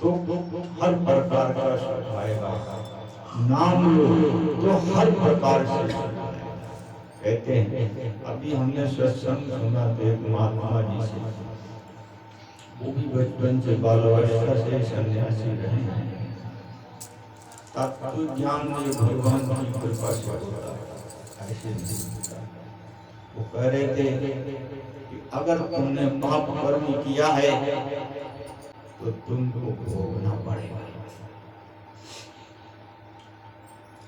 तो हर प्रकार का सुख आएगा, नाम लो तो हर प्रकार से सुख आएगा। कहते हैं, अभी हमने सत्संग सुना तो एक महात्मा जी से, वो भी बचपन से बालावस्था से सन्यासी रहे हैं। तत्व ज्ञान ये भगवान की कृपा से होता है, ऐसे नहीं होता। वो कह रहे थे कि अगर तुमने पाप कर्म किया है तो तुमको भोगना पड़ेगा,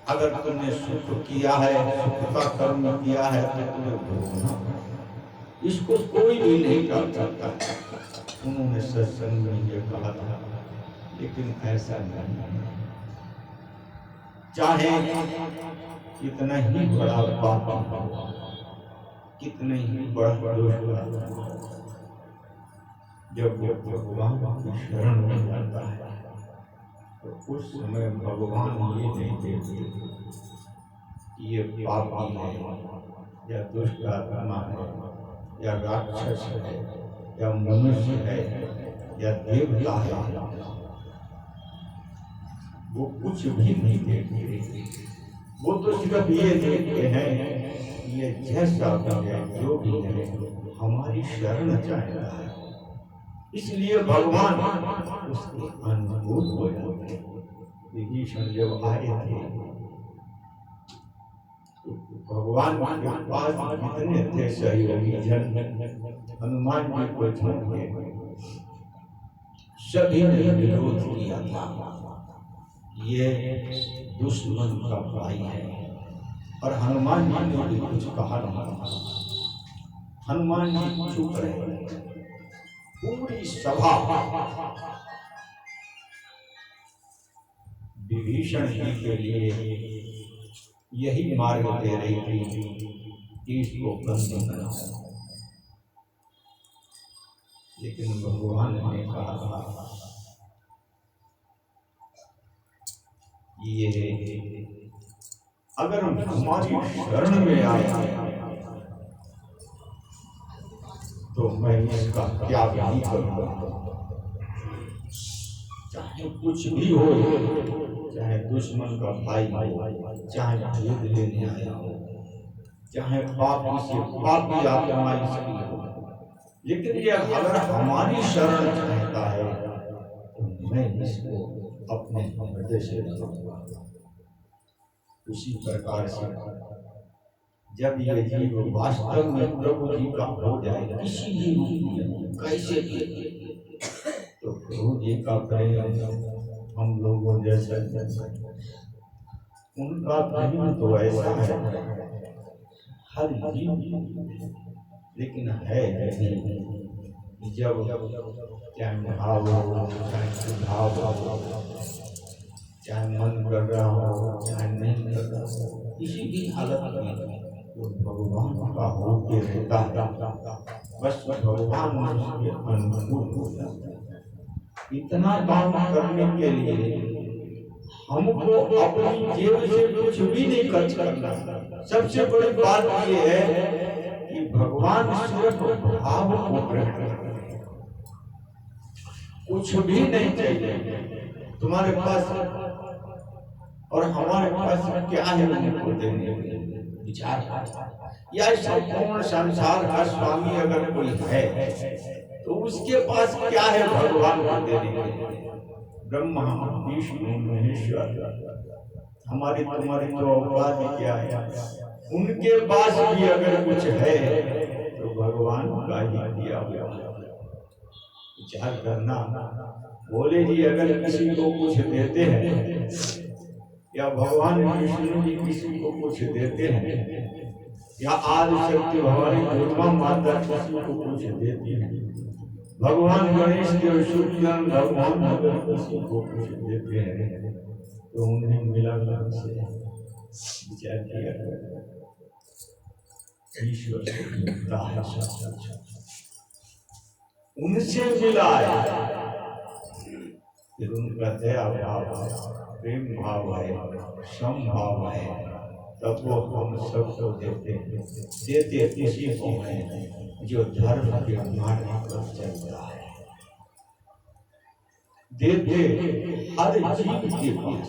अगर तुमने सुख किया है, सुख का कर्म किया है तो तुम्हें भोगना पड़ेगा। इसको कोई भी नहीं कर सकता। उन्होंने सत्संग में ये कहा था, लेकिन ऐसा नहीं है। चाहे कितना ही बड़ा पाप हो, कितने ही बड़ा दोष हो, जब वो भगवान की शरण में जाता है तो उस समय भगवान ये नहीं देखते कि ये पापी है या दुष्ट आत्मा है या राक्षस है या मनुष्य है या देवता है, वो कुछ भी नहीं देखते। वो तो सिर्फ ये देखते हैं ये जैसा भी है, जो भी है, हमारी शरण चाहता है, इसलिए भगवान उसके अनुकूल हो जाते हैं। विभीषण जब आए थे तो भगवान के पास कितने थे सहयोगी जन, हनुमान जी को छोड़ के सभी ने विरोध किया था, ये दुश्मन का भाई है। और हनुमान जी ने भी कुछ कहा नहीं, हनुमान जी चुप रहे। पूरी सभा विभीषण जी के लिए यही मार्ग दे रही थी कि इसको बंद करो, लेकिन भगवान ने कहा था ये अगर हमारी शरण में आए तो मैं इसका त्याग नहीं करूंगा, चाहे कुछ भी हो, चाहे दुश्मन का भाई हो, चाहे भेद लेने आया हो, चाहे पापी से पापी आत्मा इसकी हो, लेकिन ये अगर हमारी शरण चाहता है तो मैं इसको अपने हृदय से रखूंगा। उसी प्रकार से जब ये जीव वास्तव में प्रभु जी का हो जाए, किसी भी रूप में कैसे भी, तो प्रभु जी का प्रेम हम लोगों जैसे, उनका प्रेम तो ऐसा है हर जीव, लेकिन है जब चाहे भाव हो, चाहे सुभाव हो, चाहे मन कर रहा हो, चाहे नहीं कर रहा हो, किसी भी हालत में वो भगवान का होके रहता है, बस भगवान उसके अनुकूल हो जाता है। इतना काम करने के लिए हमको अपनी जेब से कुछ भी नहीं खर्च करना। सबसे बड़ी बात ये है कि भगवान सिर्फ भाव को ग्रहण करते हैं, कुछ भी नहीं चाहिए तुम्हारे पास और हमारे पास क्या है उनको देने के लिए। विचार या संपूर्ण संसार का स्वामी अगर कोई है तो उसके पास क्या है भगवान को देने के लिए। ब्रह्मा विष्णु महेश्वर हमारी तुम्हारी तो औकात क्या है, उनके पास भी अगर कुछ है तो भगवान का ही दिया हुआ। विचार करना, बोले जी अगर किसी को कुछ देते हैं या भगवान विष्णु जी किसी को कुछ देते हैं या आदि शक्ति भवानी दुर्गा माता किसी को कुछ देती है, भगवान गणेश देव सूर्यन भगवान अगर किसी को कुछ देते हैं तो उन्हें मिला से विचार किया ईश्वर से मिलता है, उनसे मिला है, फिर उनका दया भाव है, प्रेम भाव है, समभाव है, तब वो हम सबको देते किसी को है जो धर्म के मार्ग पर चलता है, देते हर जीव के पास,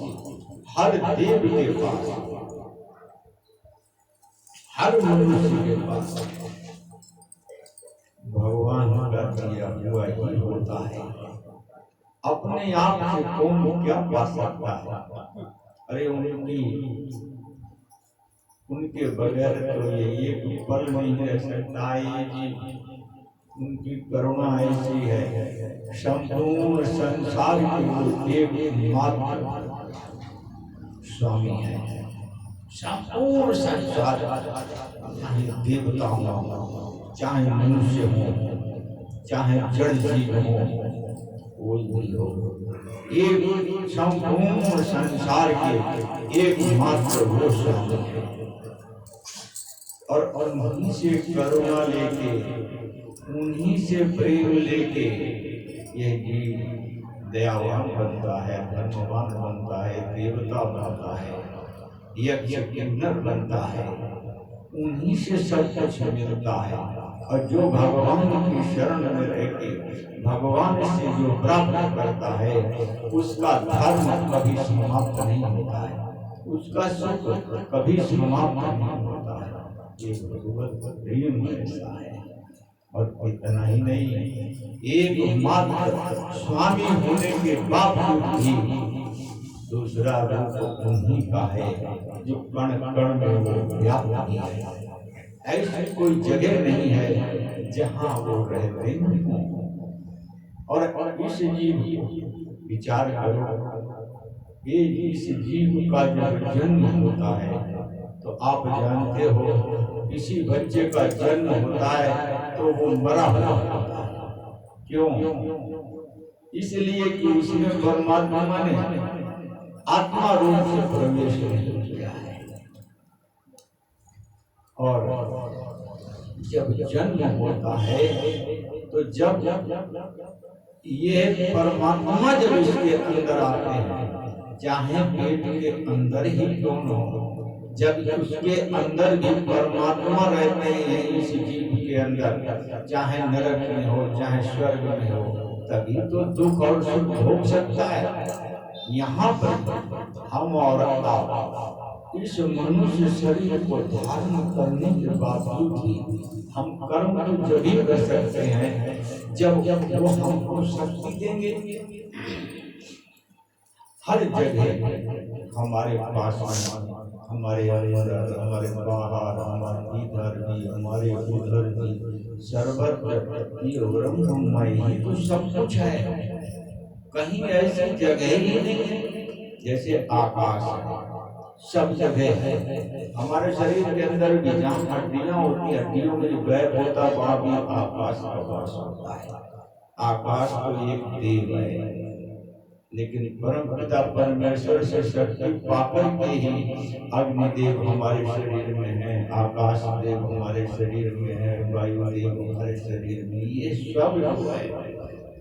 हर देव के पास, हर मनुष्य के पास भगवान का दिया हुआ ही होता है। अपने आप से कौन क्या पा सकता है? अरे उनके बगैर तो ये एक पल नहीं रह सकता है जी। उनकी करुणा ऐसी है, संपूर्ण संसार के वो एकमात्र स्वामी है। संपूर्ण संसार, चाहे देवता हो, चाहे मनुष्य हो, चाहे जड़ जीव हो, कोई हो, एक संपूर्ण संसार के एकमात्र वो स्वामी है। और उन्हीं से करुणा लेके, उन्हीं से प्रेम लेके ये जीव दयावान बनता है, धर्मवान बनता है, देवता बनता है, यज्ञ किन्नर बनता है। उन्हीं से सब कुछ मिलता है। और जो भगवान की शरण में रहकर भगवान से जो प्राप्त करता है, उसका धर्म कभी समाप्त नहीं होता है, उसका सुख कभी समाप्त नहीं होता है। ये भगवत प्रेम ऐसा है। और इतना ही नहीं, एक मात्र स्वामी होने के बावजूद भी दूसरा रूप उन्हीं का है, जो कण कण में वो व्याप्त है। ऐसी कोई जगह नहीं है जहाँ वो रहते नहीं। और इस जीव विचार करो, ये इस जीव का जब जन्म होता है तो आप जानते हो, किसी बच्चे का जन्म होता है तो वो मरा हुआ होता है। क्यों? इसलिए कि उसमें परमात्मा ने आत्मा रूप से प्रवेश नहीं किया है। और जब जन्म होता है तो जब ये परमात्मा जब इसके अंदर आते हैं, चाहे पेट के अंदर ही क्यों न हो, जब उसके अंदर भी परमात्मा रहते हैं इस जीव के अंदर, चाहे नरक में हो चाहे स्वर्ग में हो, तभी तो दुख और सुख भोग सकता है। यहाँ पर हम और आप इस मनुष्य शरीर को धारण करने के बावजूद भी हम कर्म तो जब भी कर सकते हैं जब वो हमको शक्ति देंगे। हर जगह हमारे पास, हमारे अंदर, हमारे बाहर, हमारे इधर भी, हमारे उधर भी, सर्वत्र ये ब्रह्ममय तो सब कुछ है। कहीं ऐसी जगह ही नहीं जैसे आकाश सब जगह है। हमारे शरीर के अंदर भी जहाँ हड्डियाँ होती है, हड्डियों में जो गैप होता है वहाँ भी आकाश का वास होता है। आकाश तो एक देव है, लेकिन परम पिता परमेश्वर से शक्ति पाकर के ही अग्निदेव हमारे शरीर में है, आकाश देव हमारे शरीर में है, वायु देव हमारे शरीर में, ये सब है।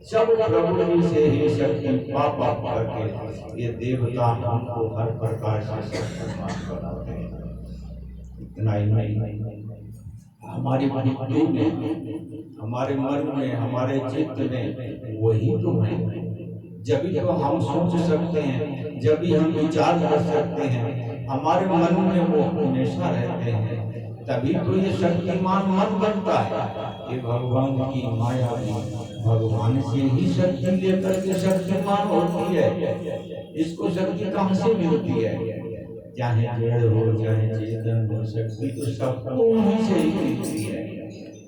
सब प्रभु जी से ही शक्ति पाप करके ये देवता हमको हर प्रकार से सम्मान बनाते हैं। इतना ही नहीं, हमारी बुद्धि में, हमारे मन में, हमारे चित्त में वही तो है। जब भी तो हम सोच सकते हैं, जब भी हम विचार कर सकते हैं, हमारे मन में वो हमेशा रहते हैं, तभी तो ये शक्तिमान मन बनता है। ये भगवान की माया भगवान से ही शक्ति लेकर के शक्तिमान होती है। इसको शक्ति कहाँ से मिलती है? चाहे जड़ हो चाहे चेतन हो, शक्ति तो सबको उन्हीं से ही मिलती है।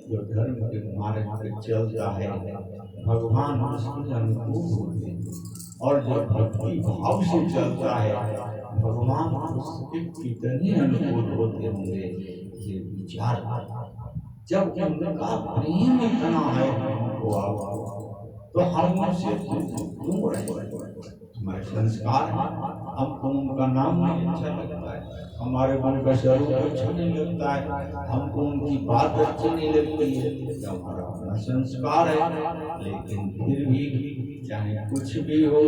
जो धर्म के मार्ग पर चलता है भगवान उसके अनुकूल होते हैं, और जो भक्ति भाव से चलता है भगवान उसके कितने अनुकूल होते होंगे। ये विचार जब उनका प्रेम इतना है हमको तो हम उनसे दूर रहेंगे। हमारे संस्कार हमको उनका नाम नहीं अच्छा लगता है, हमारे मन का स्वरूप अच्छा नहीं लगता है, हमको उनकी बात अच्छी नहीं लगती है, तो हमारा अपना संस्कार है। लेकिन फिर भी चाहे कुछ भी हो,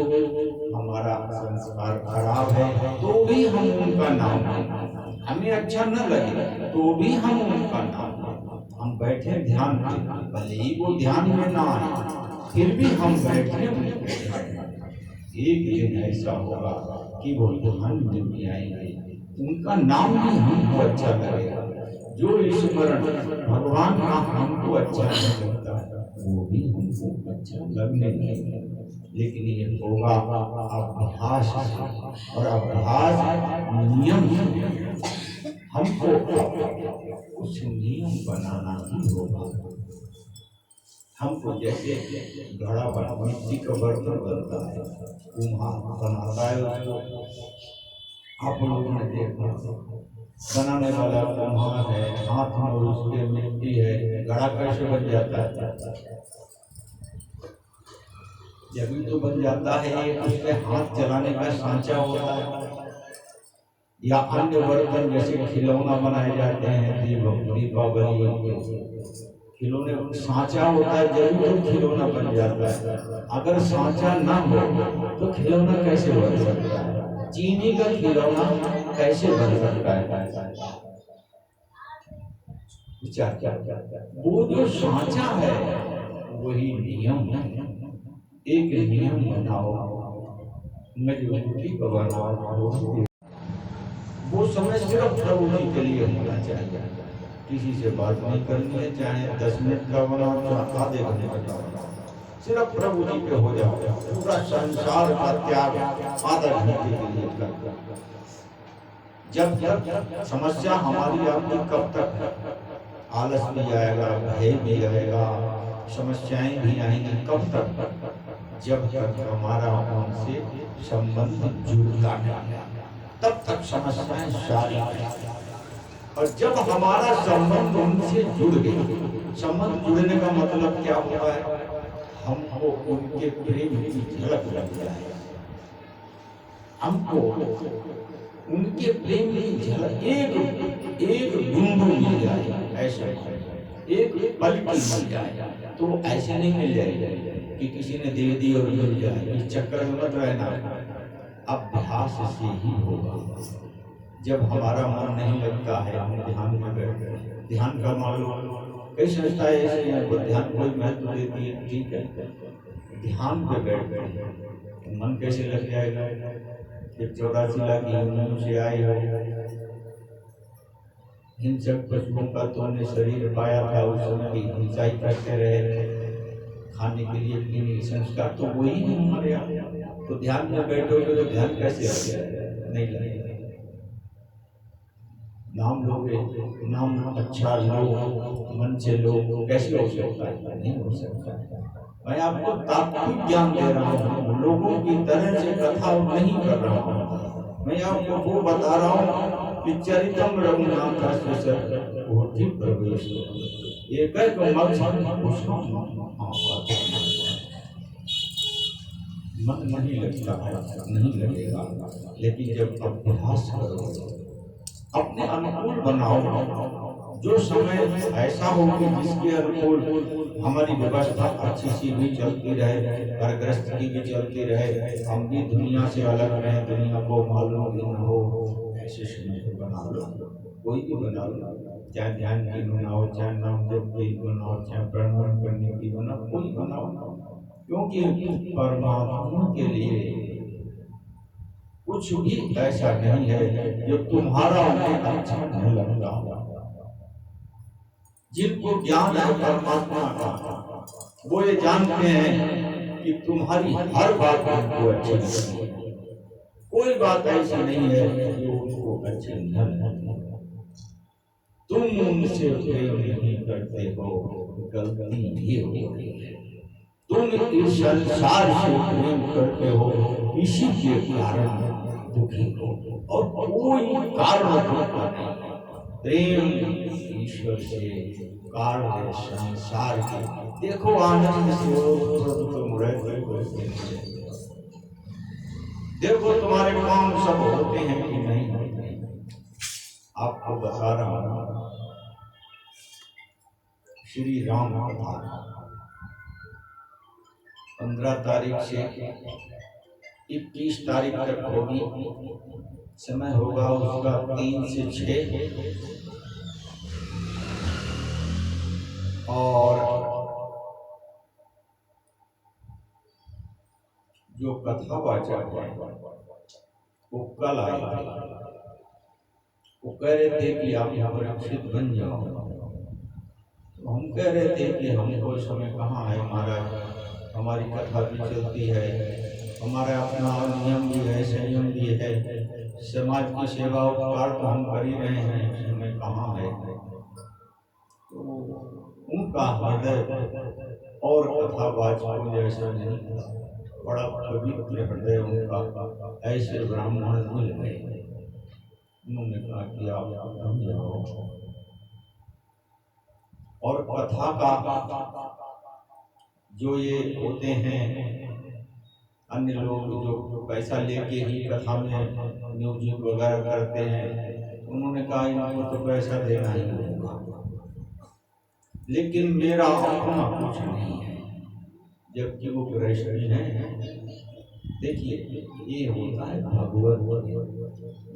हमारा संस्कार खराब है तो भी हम उनका नाम, हमें अच्छा न लगे तो भी हम उनका नाम, हम बैठे ध्यान में, भले ही वो ध्यान में ना आए फिर भी हम बैठे एक दिन ऐसा होगा कि वो ध्यान में भी आएंगे, उनका नाम भी हमको अच्छा लगेगा। जो स्मरण भगवान का हमको अच्छा नहीं लगता वो भी हमको अच्छा लगने लगेगा। लेकिन ये होगा अभ्यास से, और अभ्यास नियम से। हमको कुछ नियम बनाना ही होगा। हमको जैसे घड़ा बना मिट्टी का बर्तन बनता है, कुम्हार बनाता है उसको, आप लोगों ने देखा बनाने वाला कुम्हार है, हाथ में उसके मिट्टी है, घड़ा कैसे बन जाता है? जब भी तो बन जाता है उसमें हाथ चलाने का सांचा होता है, या अन्य बर्तन जैसे खिलौना बनाए जाते हैं, दीपावली खिलौने सांचा होता है, जब तो खिलौना बन जाता है। अगर सांचा ना हो तो खिलौना कैसे बन सकता है? चीनी का खिलौना कैसे बन सकता है? विचार क्या? वो जो सांचा है वही नियम है। एक नियम बनाओ, मजबूती का बनाओ। वो समय सिर्फ प्रभु जी के लिए होना चाहिए। किसी से बात नहीं करनी है, चाहे 10 मिनट का बनाओ चाहे आधे घंटे का बनाओ, सिर्फ प्रभु जी पे हो जाओ। पूरा संसार का त्याग आधा घंटे के लिए कर। जब तक समस्या हमारी आपकी कब तक? आलस भी आएगा, भय भी आएगा, समस्याएं भी आएंगी। कब तक? जब तक हमारा उनसे संबंध जुड़ता नहीं, तब तक समस्याएं सारी। और जब हमारा संबंध उनसे जुड़ गया, संबंध जुड़ने का मतलब क्या होता है? हमको उनके प्रेम की झलक लग जाए, हमको उनके प्रेम की झलक एक एक बूंद मिल जाए, ऐसे एक पलक मिल जाए। तो ऐसे नहीं मिल जाएगी कि किसी ने दे दी और मिल जाए, इस चक्कर में मत रहना। अभ्यास से ही होगा। जब हमारा मन नहीं लगता है, हम ध्यान में बैठते हैं। ध्यान का मालूम कई संस्थाएं ऐसी हैं, वो ध्यान कोई महत्व देती है, ठीक है, ध्यान पे बैठते हैं तो मन कैसे लग जाएगा? फिर 84 लाख योनियों से आए हो, हिंसक पशुओं का तुमने शरीर पाया था, उस समय की हिंसा ही करते रहे थे, खाने के लिए पीने की संस्कार तो वही है हमारे यहाँ। तो ध्यान में बैठोगे तो ध्यान कैसे आ जाएगा? नहीं लगेगा। नाम लोगे, नाम अच्छा लो, मन से लो, कैसे हो सकता है? नहीं हो सकता। मैं आपको तात्विक ज्ञान दे रहा हूँ, लोगों की तरह से कथा नहीं कर रहा हूँ। मैं आपको वो बता रहा हूँ कि चरितम रघुनाथस्य कोटि प्रवेश एक मन नहीं लगता है, नहीं लगेगा। लेकिन जब अभ्यास करो, अपने अनुकूल बनाओ। जो समय ऐसा हो कि जिसके अनुकूल हमारी व्यवस्था अच्छी सी भी चलती रहे, परग्रस्त की भी चलती रहे, हम भी दुनिया से अलग रहे, दुनिया को मालूम भी न हो, ऐसे समय को बना लो। कोई भी बना लो, चाहे ध्यान की बनाओ, चाहे नाम जप की बनाओ, चाहे प्रणवन करने की बनाओ, कोई बनाओ। क्योंकि परमात्मा के लिए कुछ भी ऐसा नहीं है जो तुम्हारा उन्हें अच्छा नहीं लगता। जिनको ज्ञान है परमात्मा का, वो ये जानते हैं कि तुम्हारी हर बात उनको अच्छी लगती है। कोई बात ऐसी नहीं है जो उनको अच्छी न लगती। तुम उनसे प्रेम नहीं करते हो, गलती भी हो रही है। तुम इस संसार से प्रेम करते हो, इसी के कारण दुखी हो, और कोई कारण नहीं। प्रेम ईश्वर से, कार्य संसार के। देखो आनंद से तुम रहते हो, देखो तुम्हारे काम सब होते हैं कि नहीं होते। आपको बता रहा हूं, श्री राम कथा 15 तारीख से 21 तारीख तक होगी। समय होगा उसका 3 से 6, और जो कथावाचक है वो कल आए थे। वो कह रहे थे कि आप परीक्षित बन जाओ। तो हम कह रहे थे कि हमको इस समय कहाँ है महाराज, हमारी कथा भी चलती है, हमारा अपना नियम भी है, संयम भी है, समाज की सेवा उपकार तो हम कर ही रहे हैं, इस समय कहाँ है। तो उनका हृदय और कथावाचकों जैसा नहीं था, बड़ा पवित्र हृदय उनका, ऐसे ब्राह्मण मिल गए। उन्होंने कहा कि आप समझाओ। और कथा का जो ये होते हैं अन्य लोग जो पैसा लेके ही कथा में म्यूजिक वगैरह करते हैं, उन्होंने कहा इनको तो पैसा देना ही होगा, लेकिन मेरा अपना कुछ नहीं है, जबकि वो गृहस्थी है। देखिए ये होता है भागवत।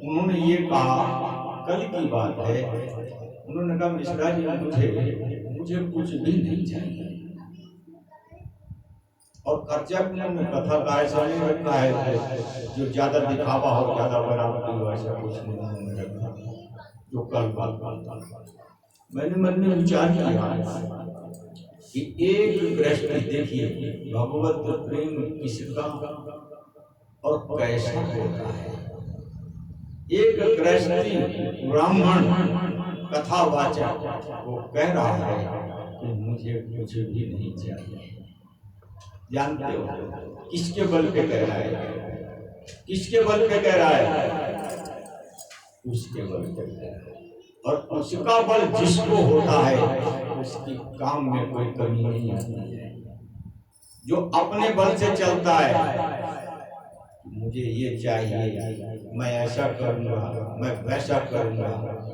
उन्होंने ये कहा, कल की बात है, उन्होंने कहा मिश्रा जी मुझे कुछ भी नहीं चाहिए। और खर्चा में कथा का ऐसा नहीं रखा है जो ज्यादा दिखावा हो, ज्यादा बराबरी हो, ऐसा कुछ नहीं रखा। जो कल मैंने मन में विचार किया कि एक दृष्टि देखिए भगवत प्रेम किसका और कैसा होता है। एक गृहस्थी ब्राह्मण कथावाचक वो कह रहा है कि मुझे कुछ भी नहीं चाहिए। जानते हो किसके बल पे कह रहा है? किसके बल पे कह रहा है? उसके बल पे कह रहा है। और उसका बल जिसको होता है उसकी काम में कोई कमी नहीं आती है। जो अपने बल से चलता है, मुझे ये चाहिए, मैं ऐसा करूंगा, मैं वैसा करूंगा,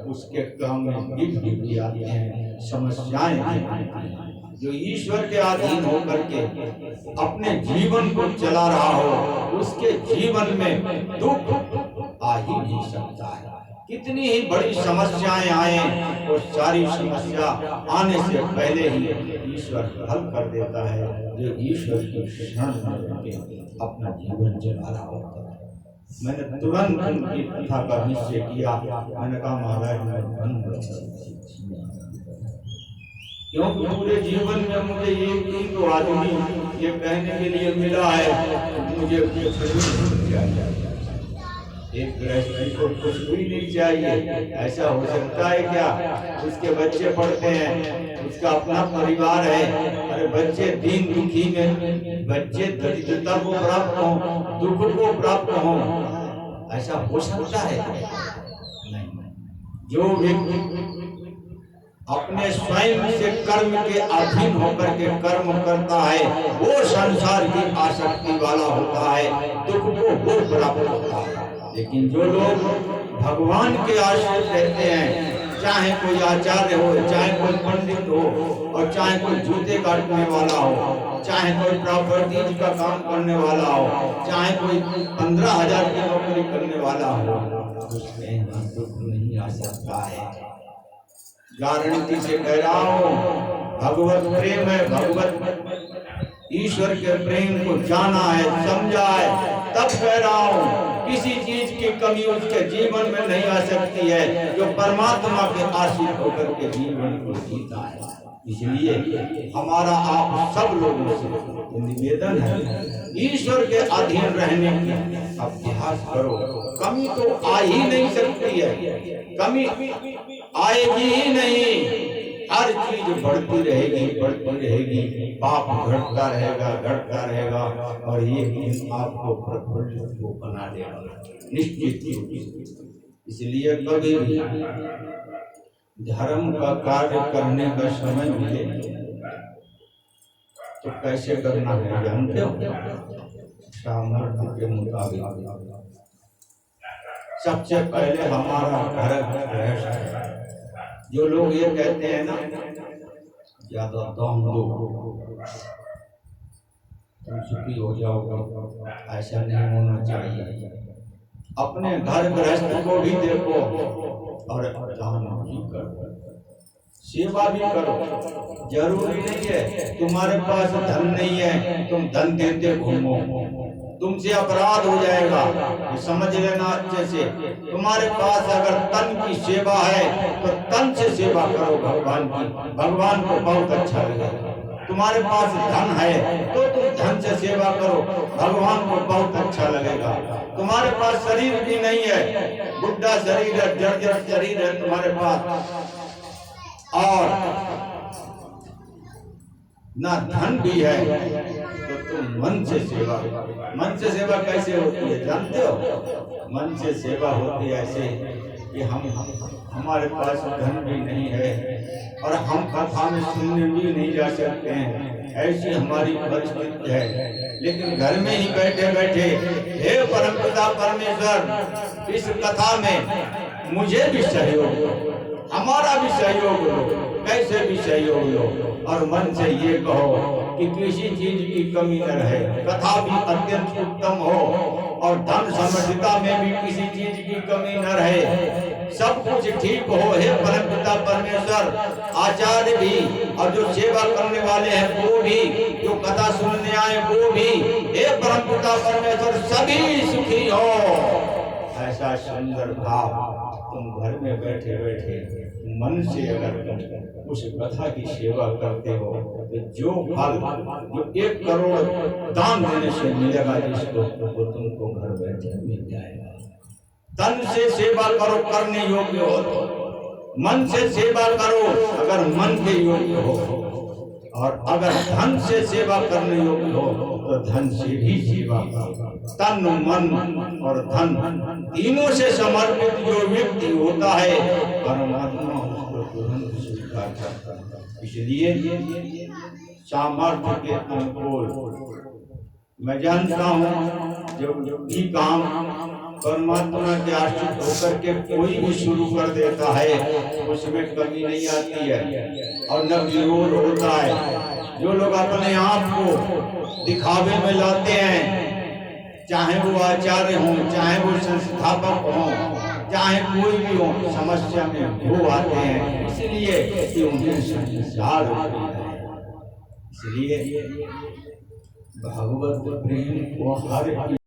उसके काम में विघ्न आते हैं, समस्याएं आती हैं। जो ईश्वर के अधीन होकर के अपने जीवन को चला रहा हो, उसके जीवन में दुख आ ही नहीं सकता है। कितनी ही बड़ी समस्याएं आए, वो सारी समस्या आने से पहले ही ईश्वर हल कर देता है। जो ईश्वर की शरण में अपना जीवन चला रहा होता है। मैंने तुरंत उनकी कथा का निश्चय किया। मैंने कहा महाराज क्योंकि पूरे जीवन में मुझे एक ही तो आदमी ये कहने के लिए मिला है मुझे एक गृहस्थी को कुछ भी नहीं चाहिए। ऐसा हो सकता है क्या? उसके बच्चे पढ़ते हैं, उसका अपना परिवार है, अरे बच्चे दीन दुखी में, बच्चे दरिद्रता को प्राप्त हो, दुख को प्राप्त हो, ऐसा हो सकता है? नहीं। जो व्यक्ति अपने स्वयं से कर्म के अधीन होकर के कर्म करता है वो संसार की आसक्ति वाला होता है, दुख को वो प्राप्त होता है। लेकिन जो लोग भगवान के आश्रित रहते हैं, चाहे कोई आचार्य हो, चाहे कोई पंडित हो, और चाहे कोई जूते काटने वाला हो, चाहे कोई प्रॉपर्टीज का काम करने वाला हो, चाहे कोई 15,000 की नौकरी करने वाला हो, उसमें दुख नहीं आ सकता है। गारंटी से कह रहा हूँ, भगवत प्रेम है, भगवत ईश्वर के प्रेम को जाना है, समझा है, तब कह रहा हूँ किसी चीज की कमी उसके जीवन में नहीं आ सकती है जो परमात्मा के आश्रित होकर के जीवन को जीता है। इसलिए हमारा आप सब लोगों से निवेदन है, ईश्वर के अधीन रहने की अभ्यास करो। कमी तो आ ही नहीं सकती है, कमी आएगी ही नहीं। हर चीज बढ़ती रहेगी, पाप घटता रहेगा और ये दिन आपको प्रफुल्लित को बना देगा निश्चित ही। इसलिए कभी भी धर्म का कार्य करने का समय मिले तो कैसे करना है जानते हो? सामर्थ्य के मुताबिक। सबसे पहले हमारा घर गृहस्थ है। जो लोग ये कहते हैं ना ज्यादा दाम दो तुम सुखी हो जाओगे, ऐसा नहीं होना चाहिए। अपने घर गृहस्थ को भी देखो और दान भी करो, सेवा भी करो। जरूरी नहीं है तुम्हारे पास धन नहीं है तुम धन देते घूमो, तुमसे अपराध हो जाएगा। ये समझ लेना अच्छे से। तुम्हारे पास अगर तन की सेवा है तो तन से सेवा करो भगवान की, भगवान को बहुत अच्छा लगेगा। तुम्हारे पास धन है तो तुम धन से सेवा करो, भगवान को बहुत अच्छा लगेगा। तुम्हारे पास शरीर भी नहीं है, बुढ़ा शरीर है, जर्जर शरीर है तुम्हारे पास, और ना धन भी है, तो तुम मन से सेवा। मन से सेवा कैसे होती है जानते हो? मन से सेवा होती है ऐसे कि हमारे पास धन भी नहीं है और हम कथा में सुनने भी नहीं जा सकते हैं, ऐसी हमारी परिस्थिति है। लेकिन घर में ही बैठे बैठे हे परमपिता परमेश्वर, इस कथा में मुझे भी सहयोग दो, हमारा भी सहयोग लो, कैसे भी सहयोग लो, और मन से ये कहो कि किसी चीज की कमी न रहे, कथा भी अत्यंत उत्तम हो और धन समृद्धता में भी किसी चीज की कमी न रहे, सब कुछ ठीक हो। हे परमपिता परमेश्वर, आचार्य भी और जो सेवा करने वाले हैं वो भी, जो कथा सुनने आए वो भी, हे परमपिता परमेश्वर सभी सुखी हो। ऐसा सुंदर भाव तुम घर में बैठे बैठे मन से अगर तुम उस कथा की सेवा करते हो तो जो फल जो 1 करोड़ दान देने से मिलेगा जिसको, वो तुमको घर बैठे मिल जाएगा। तन से सेवा करो करने योग्य हो तो, मन से सेवा करो अगर मन के योग्य हो, और अगर धन से सेवा करने योग्य हो तो धन से भी सेवा करो। तन मन और धन तीनों से समर्पित जो व्यक्ति होता है परमात्मा उसको तुरंत स्वीकार करता है। इसलिए सामर्थ्य के अनुकूल मैं जानता हूँ जो भी काम परमात्मा के आश्रित होकर के कोई भी शुरू कर देता है उसमें कमी नहीं आती है और न विरोध होता है। जो लोग अपने आप को दिखावे में लाते हैं, चाहे वो आचार्य हों, चाहे वो संस्थापक हों, चाहे कोई भी हो, समस्या में वो आते हैं इसलिए कि उन्हें संसार होता है। इसलिए भगवत प्रेम को हर